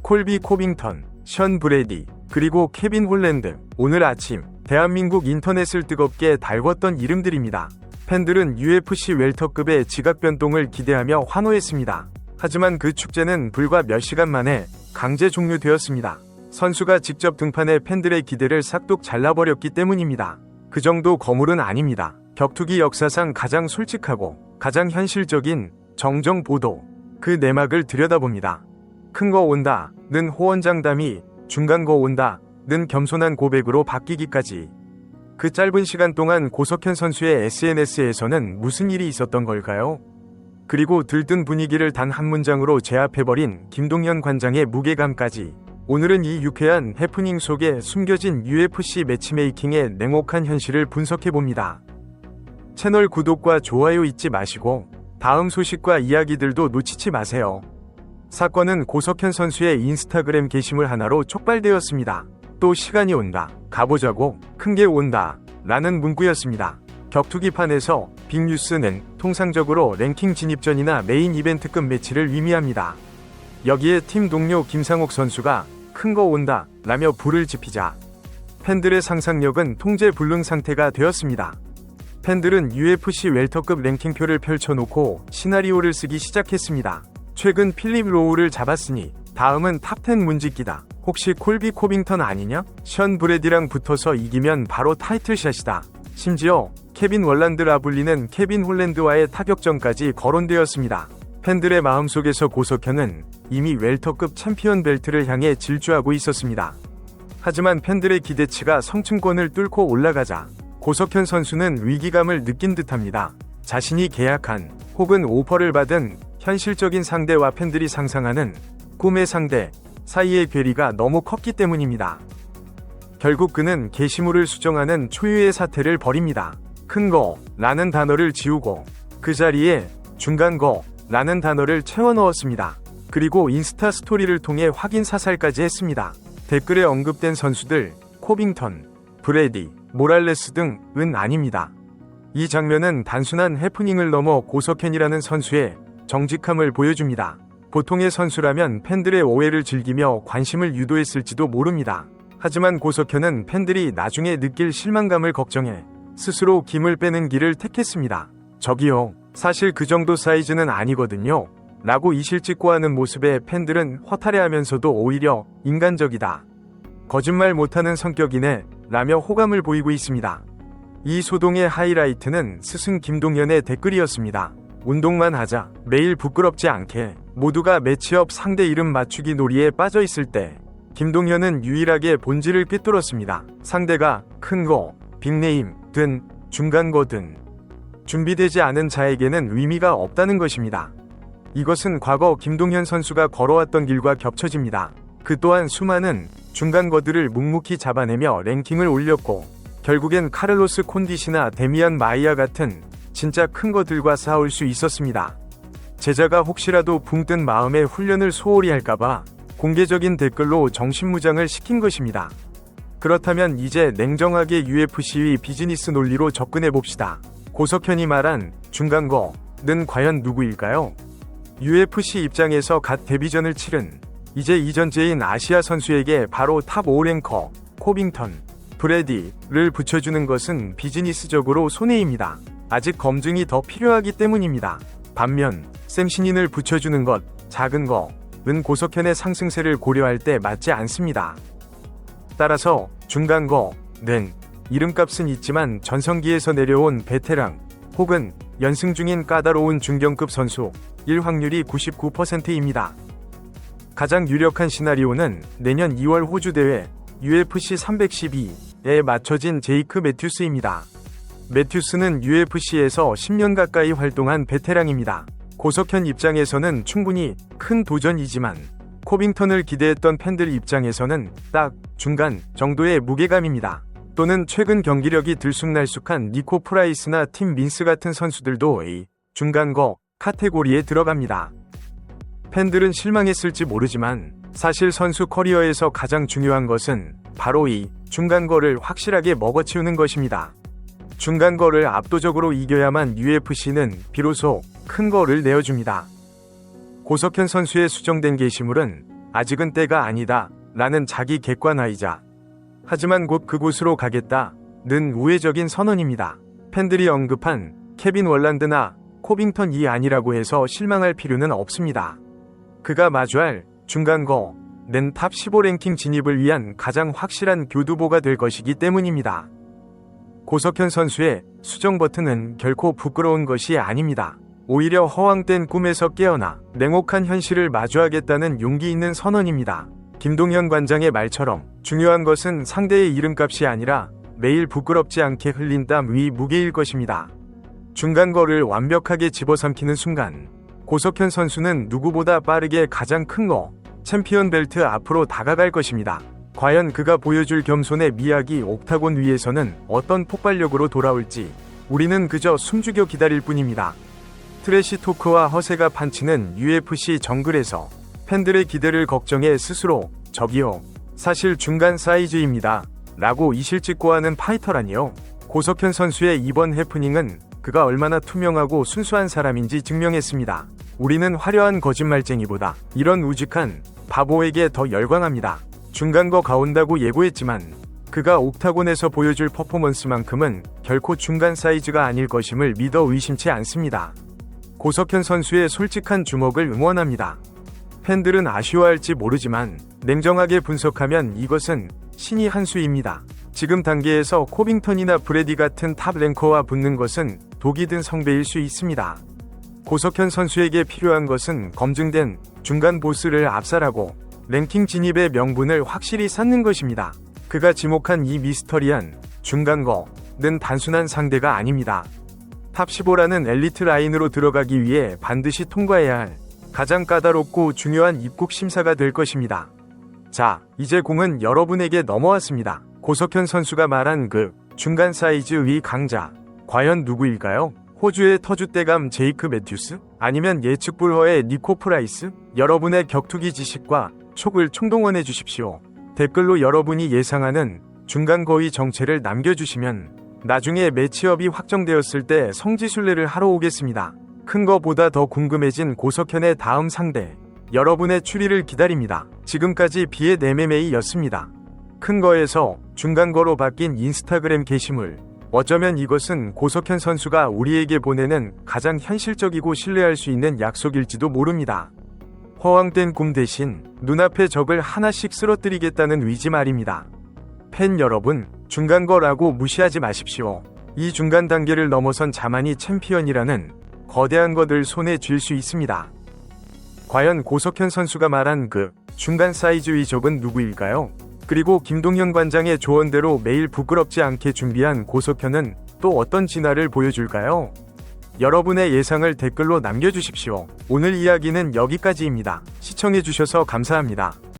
콜비 코빙턴, 션 브래디, 그리고 케빈 홀랜드. 오늘 아침 대한민국 인터넷을 뜨겁게 달궜던 이름들입니다. 팬들은 UFC 웰터급의 지각 변동을 기대하며 환호했습니다. 하지만 그 축제는 불과 몇 시간 만에 강제 종료되었습니다. 선수가 직접 등판해 팬들의 기대를 싹둑 잘라버렸기 때문입니다. 그 정도 거물은 아닙니다. 격투기 역사상 가장 솔직하고 가장 현실적인 정정 보도. 그 내막을 들여다봅니다. 큰 거 온다 는 호언장담이 중간 거 온다 는 겸손한 고백으로 바뀌기까지. 그 짧은 시간 동안 고석현 선수의 SNS에서는 무슨 일이 있었던 걸까요? 그리고 들뜬 분위기를 단 한 문장으로 제압해버린 김동현 관장의 무게감까지. 오늘은 이 유쾌한 해프닝 속에 숨겨진 UFC 매치메이킹의 냉혹한 현실을 분석해봅니다. 채널 구독과 좋아요 잊지 마시고 다음 소식과 이야기들도 놓치지 마세요. 사건은 고석현 선수의 인스타그램 게시물 하나로 촉발되었습니다. 또 시간이 온다, 가보자고, 큰 게 온다 라는 문구였습니다. 격투기판에서 빅뉴스는 통상적으로 랭킹 진입전이나 메인 이벤트급 매치를 의미합니다. 여기에 팀 동료 김상욱 선수가 큰 거 온다 라며 불을 지피자 팬들의 상상력은 통제 불능 상태가 되었습니다. 팬들은 UFC 웰터급 랭킹표를 펼쳐놓고 시나리오를 쓰기 시작했습니다. 최근 필립 로우를 잡았으니 다음은 탑10 문짓기다. 혹시 콜비 코빙턴 아니냐? 션 브래디랑 붙어서 이기면 바로 타이틀샷이다. 심지어 케빈 월란드라 불리는 케빈 홀랜드와의 타격전까지 거론되었습니다. 팬들의 마음속에서 고석현은 이미 웰터급 챔피언 벨트를 향해 질주하고 있었습니다. 하지만 팬들의 기대치가 성층권을 뚫고 올라가자 고석현 선수는 위기감을 느낀 듯합니다. 자신이 계약한 혹은 오퍼를 받은 현실적인 상대와 팬들이 상상하는 꿈의 상대 사이의 괴리가 너무 컸기 때문입니다. 결국 그는 게시물을 수정하는 초유의 사태를 벌입니다. 큰 거 라는 단어를 지우고 그 자리에 중간 거 라는 단어를 채워 넣었습니다. 그리고 인스타 스토리를 통해 확인 사살까지 했습니다. 댓글에 언급된 선수들 코빙턴, 브래디, 모랄레스 등은 아닙니다. 이 장면은 단순한 해프닝을 넘어 고석현이라는 선수의 정직함을 보여줍니다. 보통의 선수라면 팬들의 오해를 즐기며 관심을 유도했을지도 모릅니다. 하지만 고석현은 팬들이 나중에 느낄 실망감을 걱정해 스스로 김을 빼는 길을 택했습니다. 저기요, 사실 그 정도 사이즈는 아니거든요 라고 이실직고하는 모습에 팬들은 허탈해하면서도 오히려 인간적이다, 거짓말 못하는 성격이네 라며 호감을 보이고 있습니다. 이 소동의 하이라이트는 스승 김동현의 댓글이었습니다. 운동만 하자, 매일 부끄럽지 않게. 모두가 매치업 상대 이름 맞추기 놀이에 빠져 있을 때 김동현은 유일하게 본질을 꿰뚫었습니다. 상대가 큰 거, 빅네임 든 중간 거든 준비되지 않은 자에게는 의미가 없다는 것입니다. 이것은 과거 김동현 선수가 걸어왔던 길과 겹쳐집니다. 그 또한 수많은 중간 거들을 묵묵히 잡아내며 랭킹을 올렸고 결국엔 카를로스 콘디시나 데미안 마이야 같은 진짜 큰 거들과 싸울 수 있었습니다. 제자가 혹시라도 붕 뜬 마음에 훈련을 소홀히 할까봐 공개적인 댓글로 정신무장을 시킨 것입니다. 그렇다면 이제 냉정하게 UFC의 비즈니스 논리로 접근해봅시다. 고석현이 말한 중간 거는 과연 누구일까요? UFC 입장에서 갓 데뷔전을 치른 이제 이전제인 아시아 선수에게 바로 탑 5랭커 코빙턴, 브래디를 붙여주는 것은 비즈니스적으로 손해입니다. 아직 검증이 더 필요하기 때문입니다. 반면 샘신인을 붙여주는 것, 작은 거는 고석현의 상승세를 고려할 때 맞지 않습니다. 따라서 중간 거는 이름값은 있지만 전성기에서 내려온 베테랑 혹은 연승 중인 까다로운 중견급 선수일 확률이 99%입니다. 가장 유력한 시나리오는 내년 2월 호주 대회 UFC 312에 맞춰진 제이크 매튜스입니다. 매튜스는 UFC에서 10년 가까이 활동한 베테랑입니다. 고석현 입장에서는 충분히 큰 도전이지만 코빙턴을 기대했던 팬들 입장에서는 딱 중간 정도의 무게감입니다. 또는 최근 경기력이 들쑥날쑥한 니코 프라이스나 팀 민스 같은 선수들도 이 중간 거 카테고리에 들어갑니다. 팬들은 실망했을지 모르지만 사실 선수 커리어에서 가장 중요한 것은 바로 이 중간 거를 확실하게 먹어치우는 것입니다. 중간 거를 압도적으로 이겨야만 UFC는 비로소 큰 거를 내어줍니다. 고석현 선수의 수정된 게시물은 아직은 때가 아니다 라는 자기 객관화이자 하지만 곧 그곳으로 가겠다는 우회적인 선언입니다. 팬들이 언급한 케빈 월란드나 코빙턴이 아니라고 해서 실망할 필요는 없습니다. 그가 마주할 중간거는 탑 15 랭킹 진입을 위한 가장 확실한 교두보가 될 것이기 때문입니다. 고석현 선수의 수정 버튼은 결코 부끄러운 것이 아닙니다. 오히려 허황된 꿈에서 깨어나 냉혹한 현실을 마주하겠다는 용기 있는 선언입니다. 김동현 관장의 말처럼 중요한 것은 상대의 이름값이 아니라 매일 부끄럽지 않게 흘린 땀 위 무게일 것입니다. 중간거를 완벽하게 집어삼키는 순간 고석현 선수는 누구보다 빠르게 가장 큰 거, 챔피언 벨트 앞으로 다가갈 것입니다. 과연 그가 보여줄 겸손의 미학이 옥타곤 위에서는 어떤 폭발력으로 돌아올지 우리는 그저 숨죽여 기다릴 뿐입니다. 트래시 토크와 허세가 판치는 UFC 정글에서 팬들의 기대를 걱정해 스스로 저기요 사실 중간 사이즈입니다 라고 이실직고하는 파이터라니요. 고석현 선수의 이번 해프닝은 그가 얼마나 투명하고 순수한 사람인지 증명했습니다. 우리는 화려한 거짓말쟁이보다 이런 우직한 바보에게 더 열광합니다. 중간거 가온다고 예고했지만 그가 옥타곤에서 보여줄 퍼포먼스만큼은 결코 중간 사이즈가 아닐 것임을 믿어 의심치 않습니다. 고석현 선수의 솔직한 주먹을 응원합니다. 팬들은 아쉬워할지 모르지만 냉정하게 분석하면 이것은 신의 한 수입니다. 지금 단계에서 코빙턴이나 브래디 같은 탑 랭커와 붙는 것은 독이 든 성배일 수 있습니다. 고석현 선수에게 필요한 것은 검증된 중간 보스를 압살하고 랭킹 진입의 명분을 확실히 쌓는 것입니다. 그가 지목한 이 미스터리한 중간거는 단순한 상대가 아닙니다. 탑 15라는 엘리트 라인으로 들어가기 위해 반드시 통과해야 할 가장 까다롭고 중요한 입국 심사가 될 것입니다. 자, 이제 공은 여러분에게 넘어왔습니다. 고석현 선수가 말한 그 중간 사이즈의 강자, 과연 누구일까요? 호주의 터줏대감 제이크 매튜스? 아니면 예측 불허의 니코 프라이스? 여러분의 격투기 지식과 촉을 총동원해 주십시오. 댓글로 여러분이 예상하는 중간거의 정체를 남겨주시면 나중에 매치업이 확정되었을 때 성지순례를 하러 오겠습니다. 큰 거보다 더 궁금해진 고석현의 다음 상대, 여러분의 추리를 기다립니다. 지금까지 비의 MMA 였습니다. 큰 거에서 중간거로 바뀐 인스타그램 게시물, 어쩌면 이것은 고석현 선수가 우리에게 보내는 가장 현실적이고 신뢰할 수 있는 약속일지도 모릅니다. 허황된 꿈 대신 눈앞의 적을 하나씩 쓰러뜨리겠다는 의지 말입니다. 팬 여러분, 중간거라고 무시하지 마십시오. 이 중간 단계를 넘어선 자만이 챔피언이라는 거대한 것을 손에 쥘 수 있습니다. 과연 고석현 선수가 말한 그 중간 사이즈의 적은 누구일까요? 그리고 김동현 관장의 조언대로 매일 부끄럽지 않게 준비한 고석현은 또 어떤 진화를 보여줄까요? 여러분의 예상을 댓글로 남겨주십시오. 오늘 이야기는 여기까지입니다. 시청해주셔서 감사합니다.